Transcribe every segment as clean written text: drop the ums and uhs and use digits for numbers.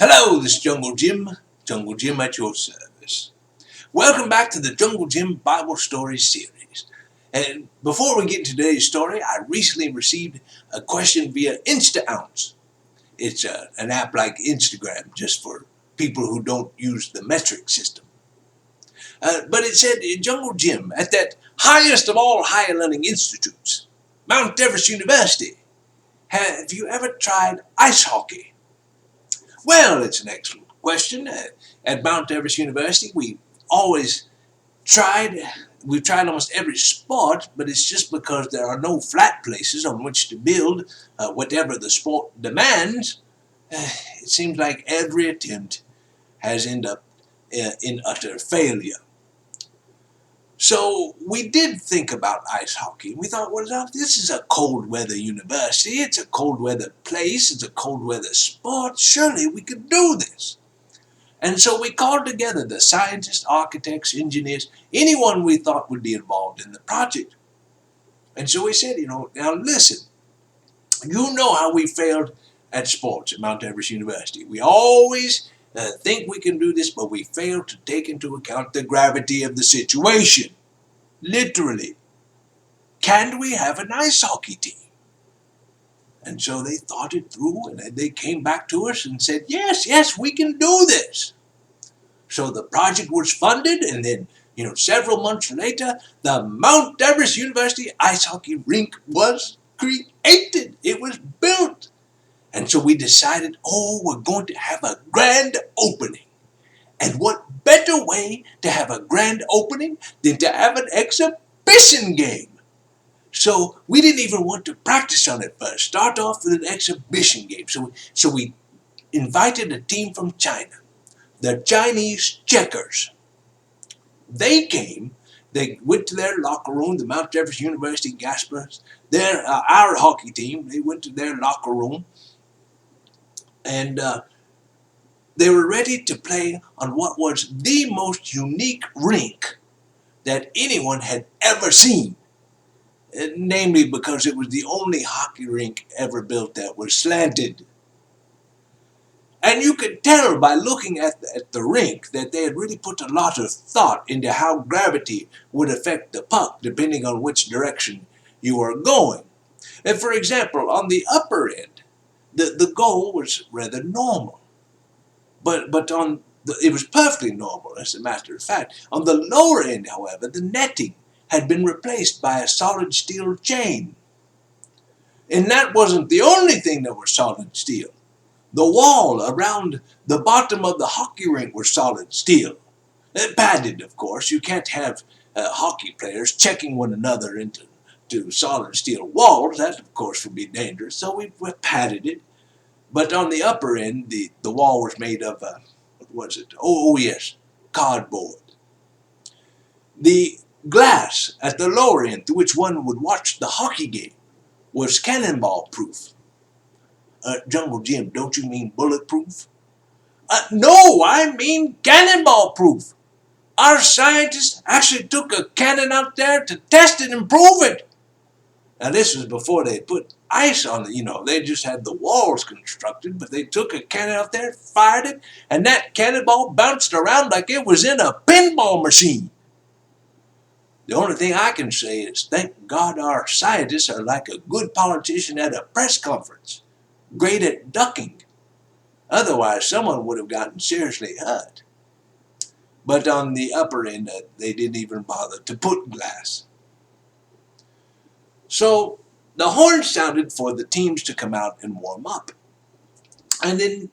Hello, this is Jungle Jim. Jungle Jim at your service. Welcome back to the Jungle Jim Bible Story series. And before we get into today's story, I recently received a question via InstaOunce. It's an app like Instagram, just for people who don't use the metric system. But it said, Jungle Jim, at that highest of all higher learning institutes, Mount Everest University, have you ever tried ice hockey? Well, it's an excellent question. At Mount Everest University, always tried, we've tried almost every sport, but it's just because there are no flat places on which to build whatever the sport demands. It seems like every attempt has ended up in utter failure. So we did think about ice hockey. We thought, well, this is a cold weather university. It's a cold weather place. It's a cold weather sport. Surely we could do this. And so we called together the scientists, architects, engineers, anyone we thought would be involved in the project. And so we said, now listen, you know how we failed at sports at Mount Everest University. We always think we can do this, but we fail to take into account the gravity of the situation. Literally. Can we have an ice hockey team? And so they thought it through, and they came back to us and said, yes, we can do this. So the project was funded, and then, several months later, the Mount Everest University ice hockey rink was created. It was built. And so we decided, we're going to have a grand opening. And what better way to have a grand opening than to have an exhibition game? So we didn't even want to practice on it first. Start off with an exhibition game. So we invited a team from China, the Chinese Checkers. They came. They went to their locker room, the Mount Everest University Gaspers. Our hockey team, they went to their locker room. And they were ready to play on what was the most unique rink that anyone had ever seen. Namely because it was the only hockey rink ever built that was slanted. And you could tell by looking at the rink that they had really put a lot of thought into how gravity would affect the puck depending on which direction you were going. And for example, on the upper end, the goal was rather normal. But it was perfectly normal, as a matter of fact. On the lower end, however, the netting had been replaced by a solid steel chain. And that wasn't the only thing that was solid steel. The wall around the bottom of the hockey rink was solid steel. Padded, of course. You can't have hockey players checking one another into solid steel walls. That, of course, would be dangerous. So we padded it. But on the upper end, the wall was made of, what was it? Yes, cardboard. The glass at the lower end, through which one would watch the hockey game, was cannonball proof. Jungle Jim, don't you mean bulletproof? No, I mean cannonball proof. Our scientists actually took a cannon out there to test it and prove it. Now this was before they put ice on it, they just had the walls constructed, but they took a cannon out there, fired it, and that cannonball bounced around like it was in a pinball machine. The only thing I can say is thank God our scientists are like a good politician at a press conference, great at ducking. Otherwise, someone would have gotten seriously hurt. But on the upper end, they didn't even bother to put glass. So the horn sounded for the teams to come out and warm up. And then,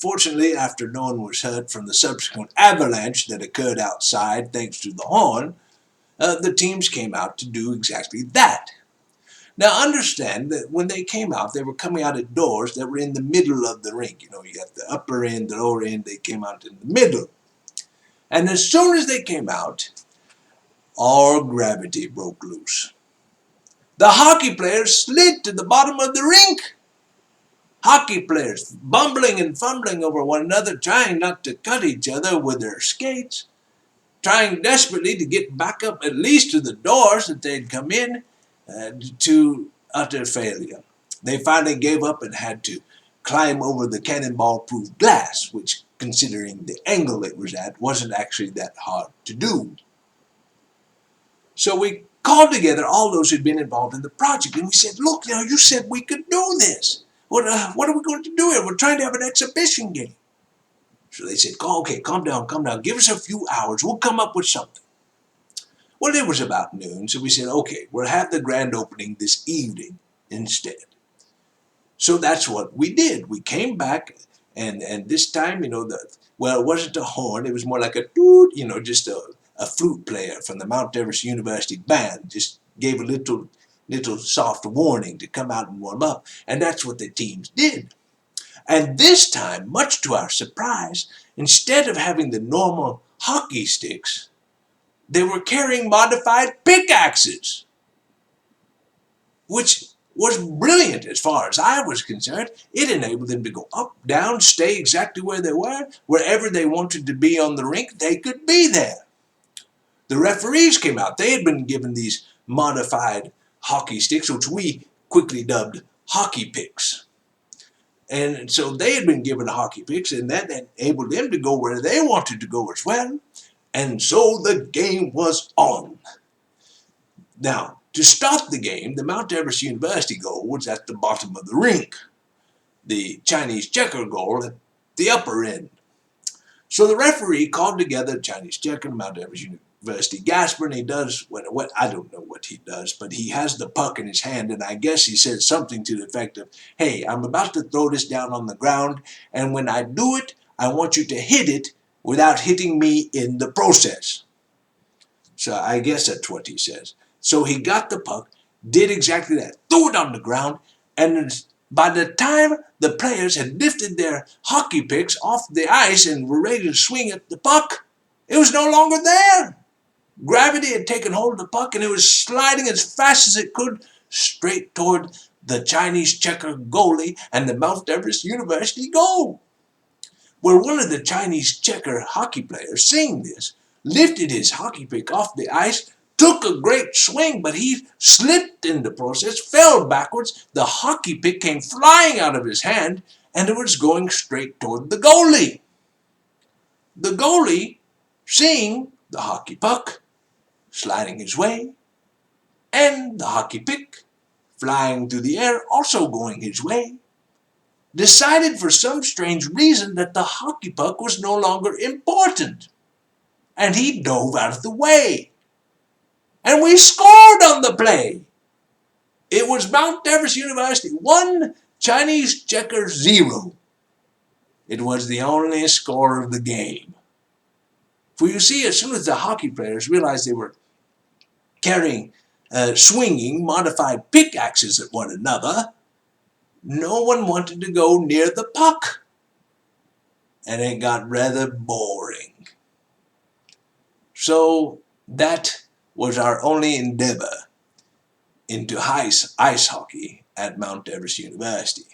fortunately, after no one was hurt from the subsequent avalanche that occurred outside thanks to the horn, the teams came out to do exactly that. Now understand that when they came out, they were coming out at doors that were in the middle of the rink. You have the upper end, the lower end, they came out in the middle. And as soon as they came out, all gravity broke loose. The hockey players slid to the bottom of the rink. Hockey players bumbling and fumbling over one another, trying not to cut each other with their skates, trying desperately to get back up at least to the doors that they'd come in, to utter failure. They finally gave up and had to climb over the cannonball-proof glass, which, considering the angle it was at, wasn't actually that hard to do. So we called together all those who'd been involved in the project, and we said, look, now you said we could do this. What are we going to do here? We're trying to have an exhibition game. So they said, okay, calm down, give us a few hours, we'll come up with something. Well, it was about noon, so we said, okay, we'll have the grand opening this evening instead. So that's what we did. We came back, and this time, it wasn't a horn, it was more like a toot, just a flute player from the Mount Everest University band just gave a little soft warning to come out and warm up, and that's what the teams did. And this time, much to our surprise, instead of having the normal hockey sticks, they were carrying modified pickaxes, which was brilliant as far as I was concerned. It enabled them to go up, down, stay exactly where they were. Wherever they wanted to be on the rink, they could be there. The referees came out. They had been given these modified hockey sticks, which we quickly dubbed hockey picks. And so they had been given hockey picks, and that enabled them to go where they wanted to go as well. And so the game was on. Now, to start the game, the Mount Everest University goal was at the bottom of the rink. The Chinese checker goal at the upper end. So the referee called together Chinese checker, Mount Everest University Gasper, and he does what I don't know what he does, but he has the puck in his hand, and I guess he says something to the effect of, hey, I'm about to throw this down on the ground, and when I do it, I want you to hit it without hitting me in the process. So I guess that's what he says. So he got the puck, did exactly that, threw it on the ground, and by the time the players had lifted their hockey picks off the ice and were ready to swing at the puck, it was no longer there. Gravity had taken hold of the puck, and it was sliding as fast as it could straight toward the Chinese checker goalie and the Mount Everest University goal. Well, one of the Chinese checker hockey players, seeing this, lifted his hockey pick off the ice, took a great swing, but he slipped in the process, fell backwards, the hockey pick came flying out of his hand, and it was going straight toward the goalie. The goalie, seeing the hockey puck sliding his way, and the hockey pick flying through the air, also going his way, decided for some strange reason that the hockey puck was no longer important, and he dove out of the way. And we scored on the play. It was Mount Everest University 1, Chinese checker 0. It was the only score of the game. For you see, as soon as the hockey players realized they were carrying, swinging modified pickaxes at one another, no one wanted to go near the puck. And it got rather boring. So that was our only endeavor into ice hockey at Mount Everest University.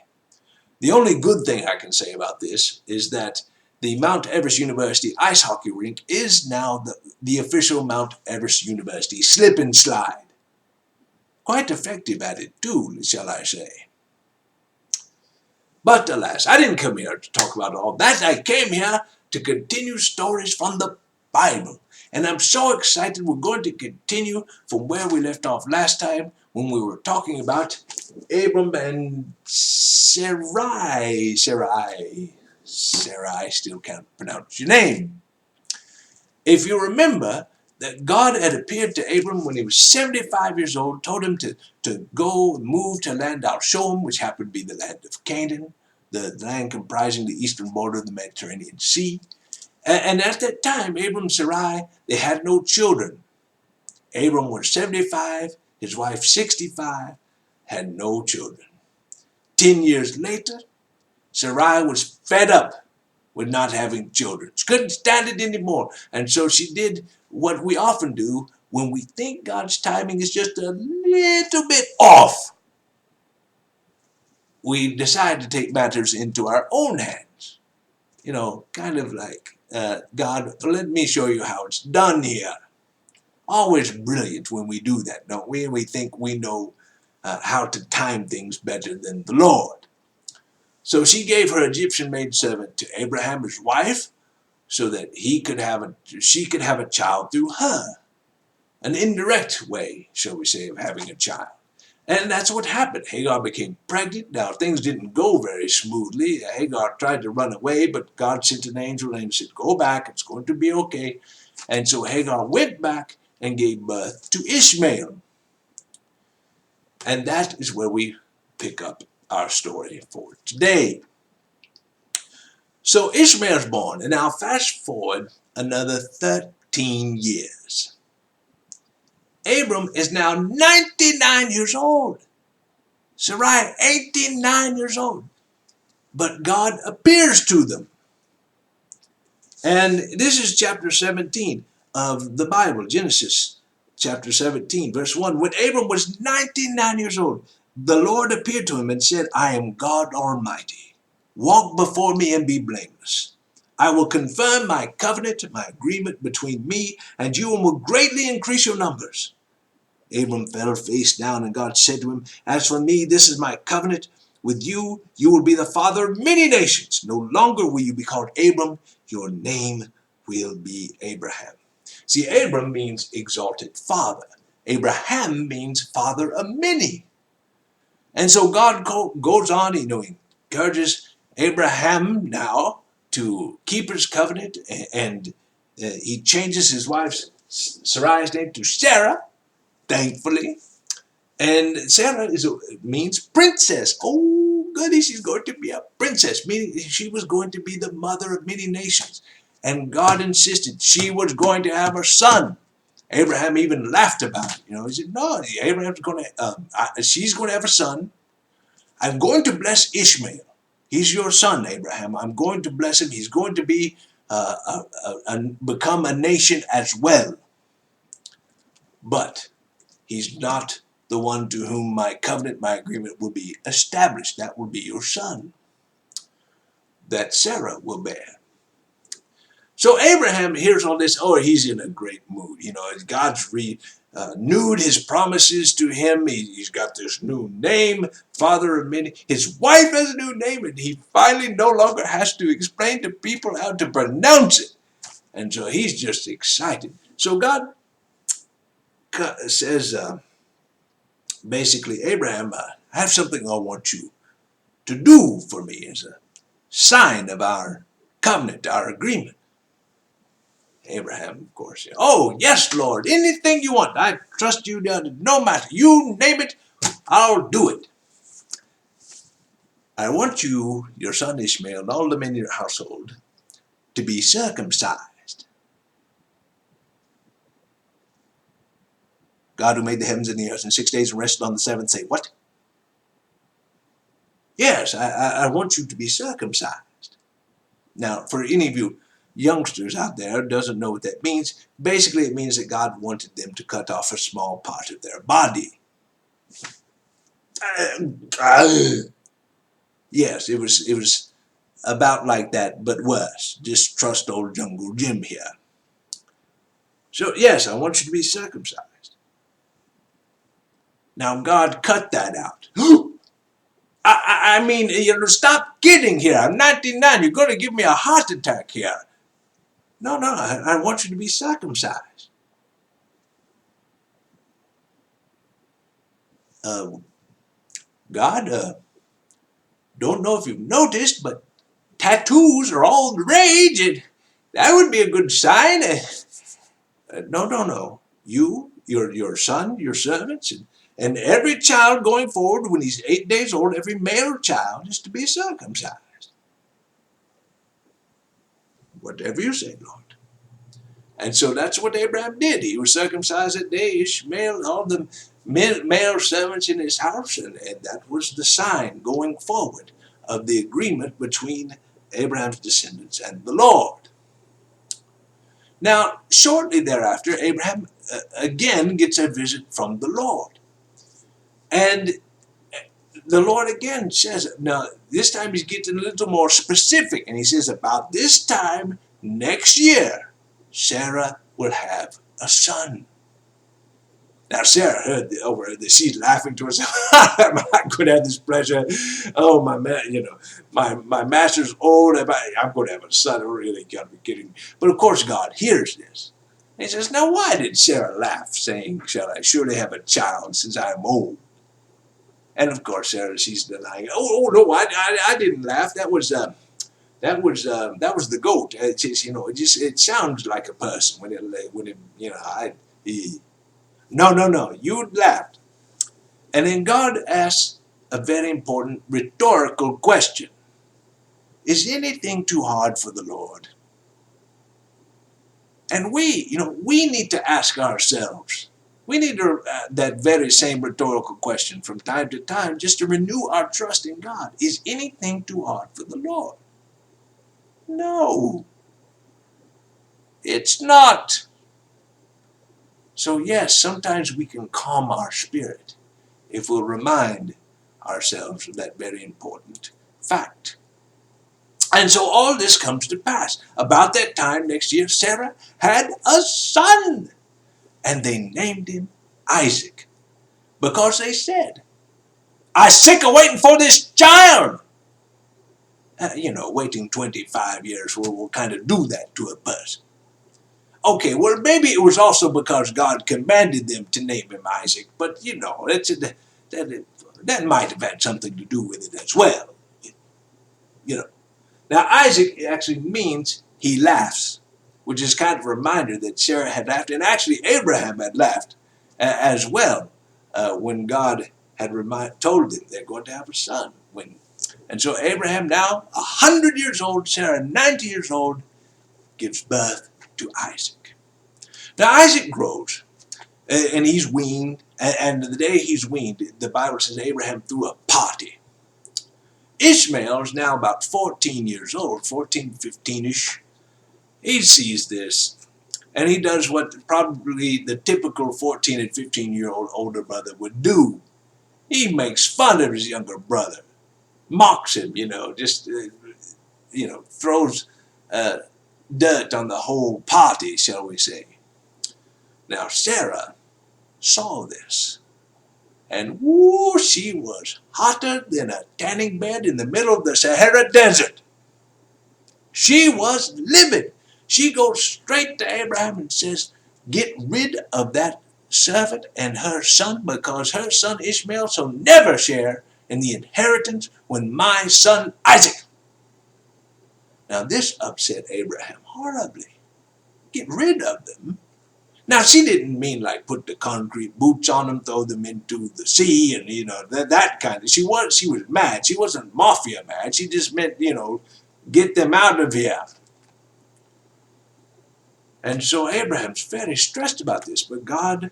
The only good thing I can say about this is that the Mount Everest University ice hockey rink is now the official Mount Everest University slip and slide. Quite effective at it too, shall I say. But alas, I didn't come here to talk about all that. I came here to continue stories from the Bible. And I'm so excited we're going to continue from where we left off last time when we were talking about Abram and Sarai. Sarai, I still can't pronounce your name. If you remember that God had appeared to Abram when he was 75 years old, told him to go move to land I'll show him, which happened to be the land of Canaan, the land comprising the eastern border of the Mediterranean Sea. And at that time, Abram and Sarai, they had no children. Abram was 75, his wife 65, had no children. 10 years later, Sarai was fed up with not having children. She couldn't stand it anymore. And so she did what we often do when we think God's timing is just a little bit off. We decide to take matters into our own hands. Kind of like, God, let me show you how it's done here. Always brilliant when we do that, don't we? And we think we know how to time things better than the Lord. So she gave her Egyptian maidservant to Abraham, his wife, so that she could have a child through her. An indirect way, shall we say, of having a child. And that's what happened. Hagar became pregnant. Now, things didn't go very smoothly. Hagar tried to run away, but God sent an angel and said, go back, it's going to be okay. And so Hagar went back and gave birth to Ishmael. And that is where we pick up our story for today. So Ishmael's born, and now fast forward another 13 years. Abram is now 99 years old. Sarai, 89 years old. But God appears to them. And this is chapter 17 of the Bible, Genesis chapter 17, verse 1. When Abram was 99 years old, the Lord appeared to him and said, I am God Almighty. Walk before me and be blameless. I will confirm my covenant, my agreement between me and you, and will greatly increase your numbers. Abram fell face down, and God said to him, as for me, this is my covenant with you. You will be the father of many nations. No longer will you be called Abram. Your name will be Abraham. See, Abram means exalted father. Abraham means father of many. And so God goes on, encourages Abraham now to keep his covenant, and he changes his wife's Sarai's name to Sarah, thankfully. And Sarah means princess. Oh, goody, she's going to be a princess, meaning she was going to be the mother of many nations. And God insisted she was going to have a son. Abraham even laughed about it. He said, no, Abraham's going to, she's going to have a son. I'm going to bless Ishmael. He's your son, Abraham. I'm going to bless him. He's going to be become a nation as well. But he's not the one to whom my covenant, my agreement will be established. That will be your son, that Sarah will bear. So Abraham hears all this. Oh, he's in a great mood. God's renewed his promises to him. He's got this new name, father of many. His wife has a new name, and he finally no longer has to explain to people how to pronounce it. And so he's just excited. So God says, basically, Abraham, I have something I want you to do for me as a sign of our covenant, our agreement. Abraham, of course, oh, yes, Lord, anything you want. I trust you, no matter. You name it, I'll do it. I want you, your son Ishmael, and all the men in your household to be circumcised. God who made the heavens and the earth in 6 days and rested on the seventh, say, what? Yes, I want you to be circumcised. Now, for any of you youngsters out there who doesn't know what that means, basically it means that God wanted them to cut off a small part of their body. Yes, it was about like that, but worse. Just trust old Jungle Jim here. So, yes, I want you to be circumcised. Now, God cut that out. I mean, stop kidding here. I'm 99. You're going to give me a heart attack here. No, I want you to be circumcised. God, don't know if you've noticed, but tattoos are all the rage, and that would be a good sign. No. You, your son, your servants, and every child going forward when he's 8 days old, every male child is to be circumcised. Whatever you say, Lord. And so that's what Abraham did. He was circumcised that day. Ishmael, all the male servants in his house, and that was the sign going forward of the agreement between Abraham's descendants and the Lord. Now, shortly thereafter, Abraham again gets a visit from the Lord. And the Lord again says, now this time he's getting a little more specific, and he says, about this time next year, Sarah will have a son. Now Sarah heard overheard this. She's laughing to herself. I could have this pleasure. Oh my man, my master's old. I'm going to have a son. I really got to be kidding me. But of course God hears this. He says, now why did Sarah laugh, saying, shall I surely have a child since I am old? And of course Sarah, she's denying. Oh no, I didn't laugh. That was the goat. It's just, it sounds like a person when it no, you laughed. And then God asks a very important rhetorical question. Is anything too hard for the Lord? And we need to ask ourselves. We need that very same rhetorical question from time to time just to renew our trust in God. Is anything too hard for the Lord? No, it's not. So yes, sometimes we can calm our spirit if we'll remind ourselves of that very important fact. And so all this comes to pass. About that time next year, Sarah had a son, and they named him Isaac, because they said, "I'm sick of waiting for this child." Waiting 25 years will kind of do that to a person. Okay, well, maybe it was also because God commanded them to name him Isaac, but that might have had something to do with it as well. You know. Now, Isaac actually means he laughs, which is kind of a reminder that Sarah had laughed, and actually Abraham had laughed as well when God had told them they're going to have a son. And so Abraham, now 100 years old, Sarah 90 years old, gives birth to Isaac. Now Isaac grows, and he's weaned, and the day he's weaned, the Bible says Abraham threw a party. Ishmael is now about 14 years old, 14, 15-ish. He sees this, and he does what probably the typical 14 and 15-year-old older brother would do. He makes fun of his younger brother, mocks him, throws dirt on the whole party, shall we say. Now Sarah saw this, and whoo, she was hotter than a tanning bed in the middle of the Sahara Desert. She was livid. She goes straight to Abraham and says, get rid of that servant and her son, because her son Ishmael shall never share in the inheritance with my son Isaac. Now this upset Abraham horribly. Get rid of them? Now she didn't mean like put the concrete boots on them, throw them into the sea, and that kind of. She was mad. She wasn't mafia mad. She just meant get them out of here. And so Abraham's very stressed about this, but God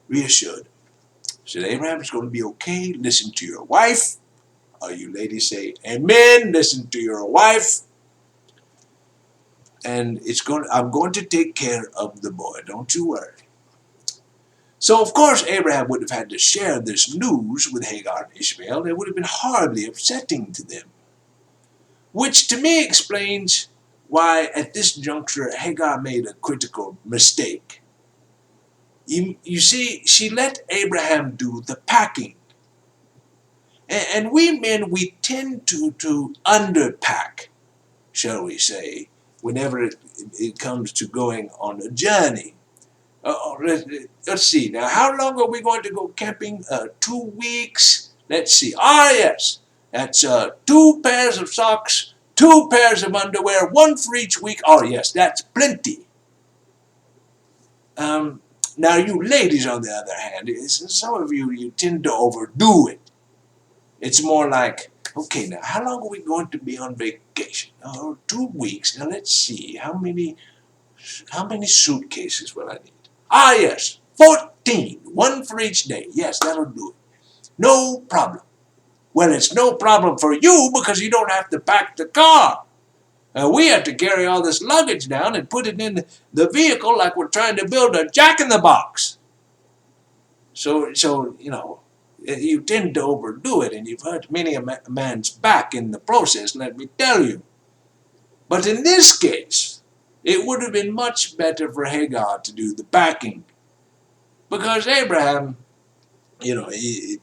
reassured him. He said, Abraham, it's going to be okay. Listen to your wife. All you ladies say amen. Listen to your wife. And I'm going to take care of the boy. Don't you worry. So, of course, Abraham would have had to share this news with Hagar and Ishmael. It would have been horribly upsetting to them. Which to me explains why at this juncture Hagar made a critical mistake. You see, she let Abraham do the packing. And we men, we tend to underpack, shall we say, whenever it comes to going on a journey. Let's see, now how long are we going to go camping? 2 weeks? Let's see. Yes, that's 2 pairs of socks, 2 pairs of underwear, 1 for each week. Oh yes, that's plenty. Now you ladies, on the other hand, some of you tend to overdo it. It's more like, okay, now how long are we going to be on vacation? 2 weeks. Now let's see, how many suitcases will I need? Yes, 14, 1 for each day. Yes, that'll do it. No problem. Well, it's no problem for you because you don't have to pack the car. We have to carry all this luggage down and put it in the vehicle like we're trying to build a jack-in-the-box. So you tend to overdo it, and you've hurt many a man's back in the process, let me tell you. But in this case, it would have been much better for Hagar to do the packing. Because Abraham, he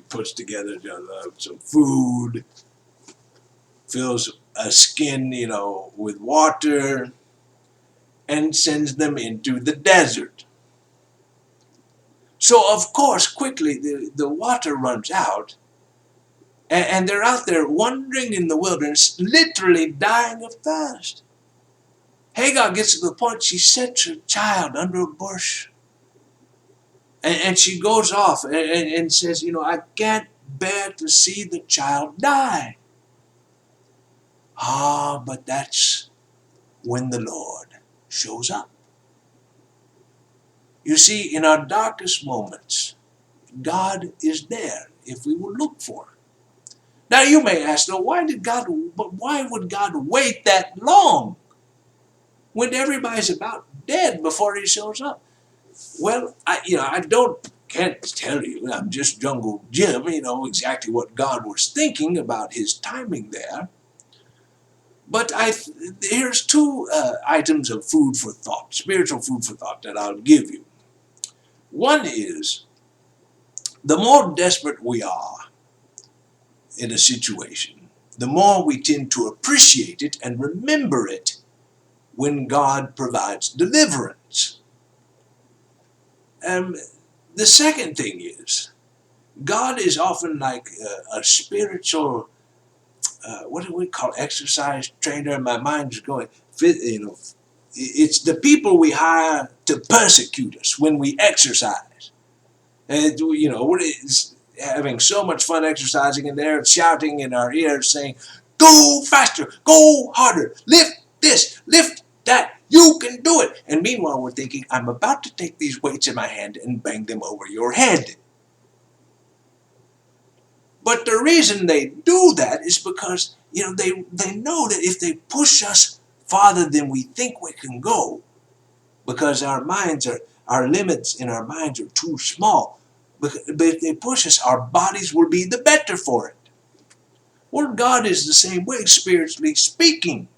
puts together some food, fills a skin, with water, and sends them into the desert. So, of course, quickly the water runs out, and they're out there wandering in the wilderness, literally dying of thirst. Hagar gets to the point she sets her child under a bush, and she goes off and says, I can't bear to see the child die. But that's when the Lord shows up. You see, in our darkest moments, God is there if we will look for him. Now you may ask, why would God wait that long when everybody's about dead before he shows up? Well, can't tell you. I'm just Jungle Jim, exactly what God was thinking about his timing there. But here's two items of food for thought, spiritual food for thought that I'll give you. One is, the more desperate we are in a situation, the more we tend to appreciate it and remember it when God provides deliverance. The second thing is, God is often like a spiritual, what do we call, exercise trainer? My mind's going, it's the people we hire to persecute us when we exercise. And, we're having so much fun exercising, and they're shouting in our ears saying, go faster, go harder, lift this, lift that, you can do it. And meanwhile, we're thinking, I'm about to take these weights in my hand and bang them over your head. But the reason they do that is because, they know that if they push us farther than we think we can go, because our limits in our minds are too small. But if they push us, our bodies will be the better for it. Well, God is the same way, spiritually speaking.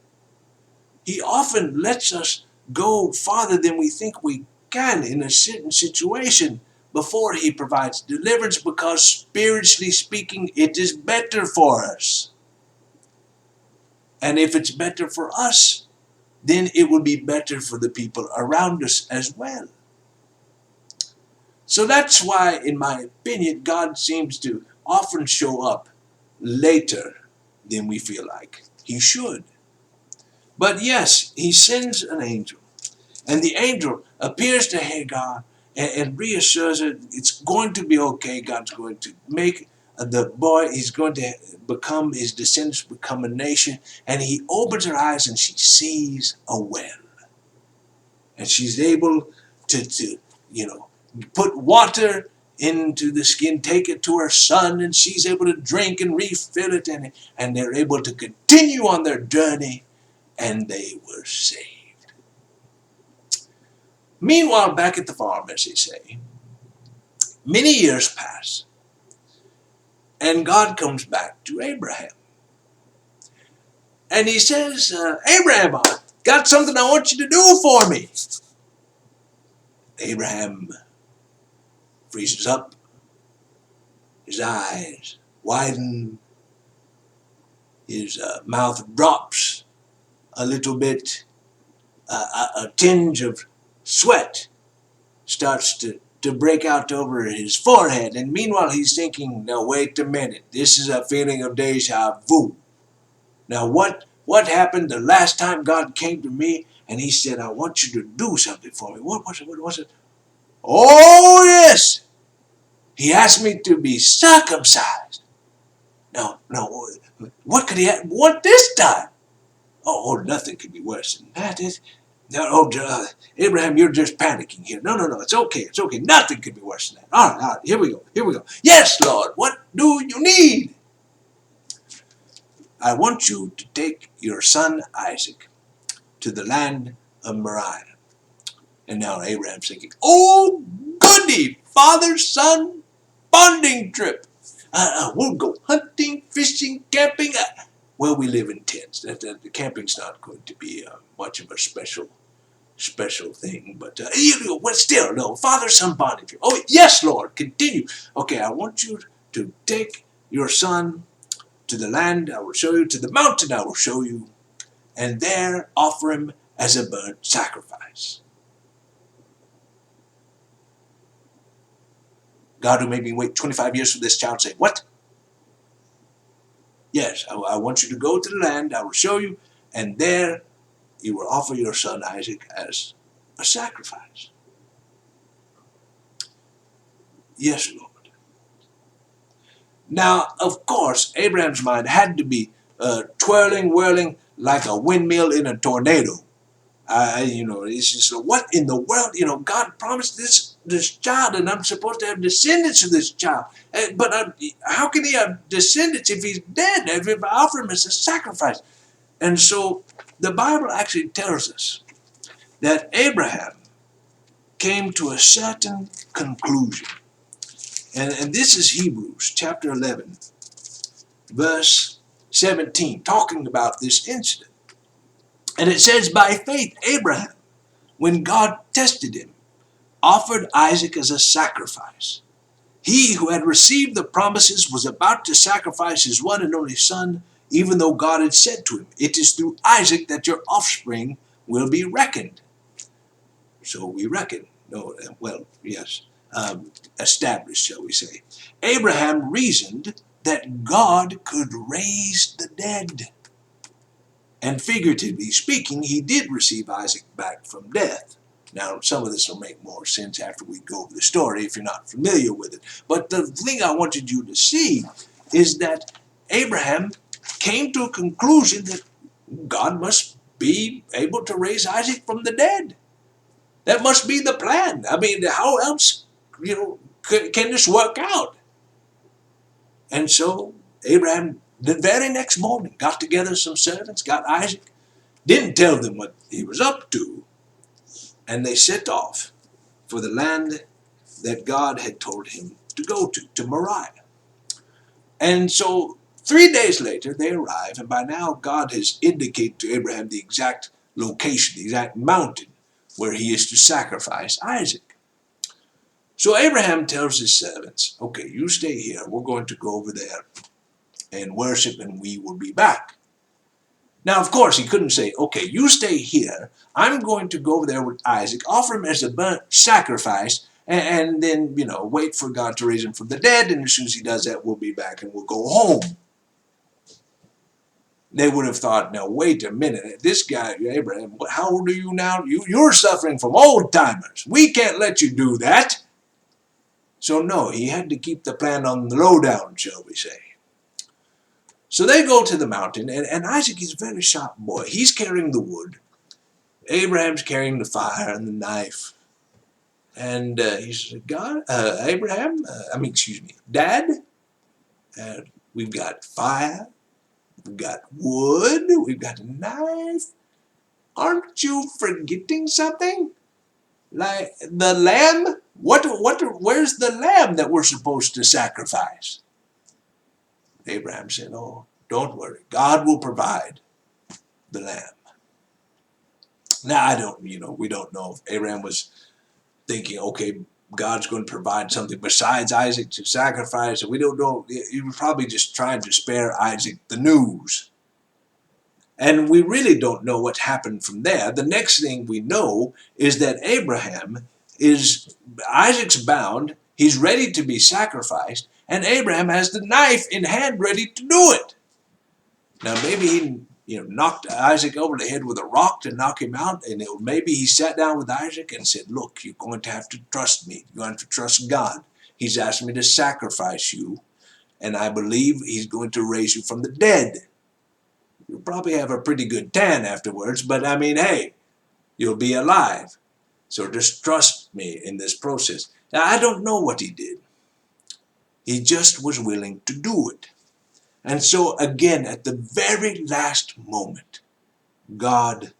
He often lets us go farther than we think we can in a certain situation before he provides deliverance, because spiritually speaking, it is better for us. And if it's better for us, then it will be better for the people around us as well. So that's why, in my opinion, God seems to often show up later than we feel like he should. But yes, he sends an angel, and the angel appears to Hagar and reassures her it's going to be okay. God's going to make the boy, he's going to become, his descendants become a nation. And he opens her eyes and she sees a well. And she's able to put water into the skin, take it to her son, and she's able to drink and refill it, and they're able to continue on their journey, and they were saved. Meanwhile, back at the farm, as they say, many years pass, and God comes back to Abraham. And he says, Abraham, I've got something I want you to do for me. Abraham freezes up, his eyes widen, his mouth drops a little bit, a tinge of sweat starts to break out over his forehead. And meanwhile, he's thinking, now wait a minute, this is a feeling of deja vu. Now what happened the last time God came to me and he said, I want you to do something for me? What was it? Oh, yes! He asked me to be circumcised. Now, what could he want this time? Oh, nothing could be worse than that. Abraham, you're just panicking here. No, it's okay. Nothing could be worse than that. All right, here we go. Yes, Lord, what do you need? I want you to take your son Isaac to the land of Moriah. And now Abraham's thinking, oh, goody, father-son bonding trip. We'll go hunting, fishing, camping. Well, we live in tents. The camping's not going to be much of a special special thing, but well, still, no, father-son bondage. Oh, yes, Lord, continue. Okay, I want you to take your son to the land I will show you, to the mountain I will show you, and there offer him as a burnt sacrifice. God who made me wait 25 years for this child say, what? Yes, I want you to go to the land I will show you, and there you will offer your son Isaac as a sacrifice. Yes, Lord. Now, of course, Abraham's mind had to be twirling, whirling like a windmill in a tornado. It's just, what in the world? God promised this child, and I'm supposed to have descendants of this child. But how can he have descendants if he's dead? If I offer him as a sacrifice? And so the Bible actually tells us that Abraham came to a certain conclusion. And this is Hebrews chapter 11, verse 17, talking about this incident. And it says, by faith, Abraham, when God tested him, offered Isaac as a sacrifice. He who had received the promises was about to sacrifice his one and only son, even though God had said to him, it is through Isaac that your offspring will be reckoned. So we reckon. No, well, yes, established, shall we say. Abraham reasoned that God could raise the dead. And figuratively speaking, he did receive Isaac back from death. Now, some of this will make more sense after we go over the story if you're not familiar with it. But the thing I wanted you to see is that Abraham came to a conclusion that God must be able to raise Isaac from the dead. That must be the plan. I mean, how else, can this work out? And so Abraham, the very next morning, got together some servants, got Isaac, didn't tell them what he was up to, and they set off for the land that God had told him to go to Moriah. And so 3 days later, they arrive, and by now God has indicated to Abraham the exact location, the exact mountain where he is to sacrifice Isaac. So Abraham tells his servants, okay, you stay here. We're going to go over there and worship, and we will be back. Now, of course, he couldn't say, okay, you stay here. I'm going to go over there with Isaac, offer him as a burnt sacrifice, and then, wait for God to raise him from the dead, and as soon as he does that, we'll be back and we'll go home. They would have thought, now, wait a minute. This guy, Abraham, how old are you now? You're suffering from old-timers. We can't let you do that. So, no, he had to keep the plan on the lowdown, shall we say. So they go to the mountain, and Isaac is a very sharp boy. He's carrying the wood. Abraham's carrying the fire and the knife. And he says, Dad, we've got fire, we've got wood, we've got a knife. Aren't you forgetting something? Like the lamb? Where's the lamb that we're supposed to sacrifice? Abraham said, oh, don't worry. God will provide the lamb. Now, we don't know if Abraham was thinking, okay, God's going to provide something besides Isaac to sacrifice. We don't know. He was probably just trying to spare Isaac the news. And we really don't know what happened from there. The next thing we know is that Isaac's bound, he's ready to be sacrificed, and Abraham has the knife in hand ready to do it. Now maybe he knocked Isaac over the head with a rock to knock him out, and maybe he sat down with Isaac and said, look, you're going to have to trust me. You're going to have to trust God. He's asked me to sacrifice you, and I believe he's going to raise you from the dead. You'll probably have a pretty good tan afterwards, but hey, you'll be alive. So just trust me in this process. Now, I don't know what he did. He just was willing to do it. And so again, at the very last moment, God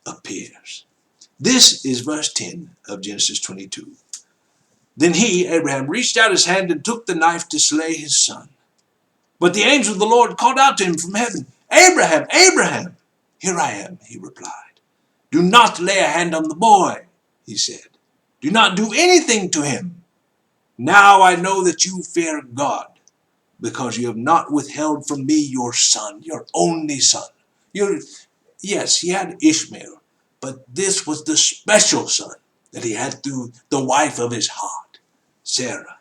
appears. This is verse 10 of Genesis 22. Then he, Abraham, reached out his hand and took the knife to slay his son. But the angel of the Lord called out to him from heaven, Abraham, Abraham. Here I am, he replied. Do not lay a hand on the boy, he said. Do not do anything to him. Now I know that you fear God, because you have not withheld from me your son, your only son. Yes, he had Ishmael, but this was the special son that he had through the wife of his heart, Sarah.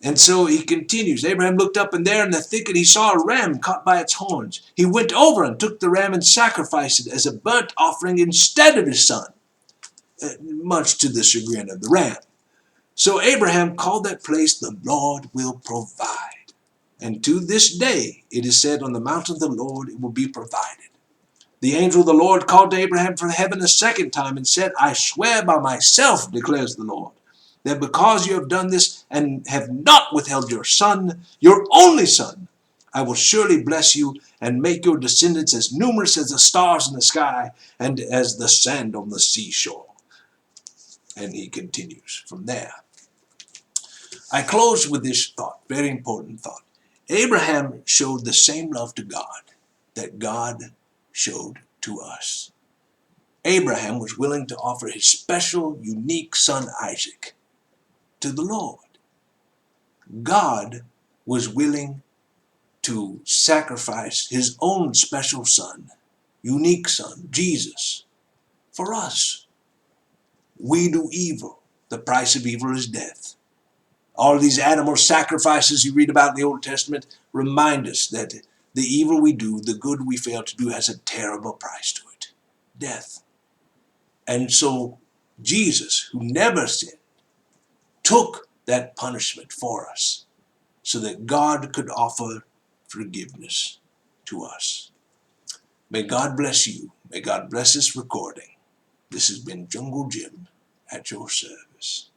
And so he continues. Abraham looked up, and there in the thicket he saw a ram caught by its horns. He went over and took the ram and sacrificed it as a burnt offering instead of his son, much to the chagrin of the ram. So Abraham called that place, the Lord will provide. And to this day it is said, on the mountain of the Lord it will be provided. The angel of the Lord called to Abraham from heaven a second time and said, I swear by myself, declares the Lord, that because you have done this and have not withheld your son, your only son, I will surely bless you and make your descendants as numerous as the stars in the sky and as the sand on the seashore. And he continues from there. I close with this thought, very important thought. Abraham showed the same love to God that God showed to us. Abraham was willing to offer his special, unique son Isaac to the Lord. God was willing to sacrifice his own special son, unique son, Jesus, for us. We do evil. The price of evil is death. All these animal sacrifices you read about in the Old Testament remind us that the evil we do, the good we fail to do, has a terrible price to it. Death. And so Jesus, who never sinned, took that punishment for us so that God could offer forgiveness to us. May God bless you. May God bless this recording. This has been Jungle Jim at your service.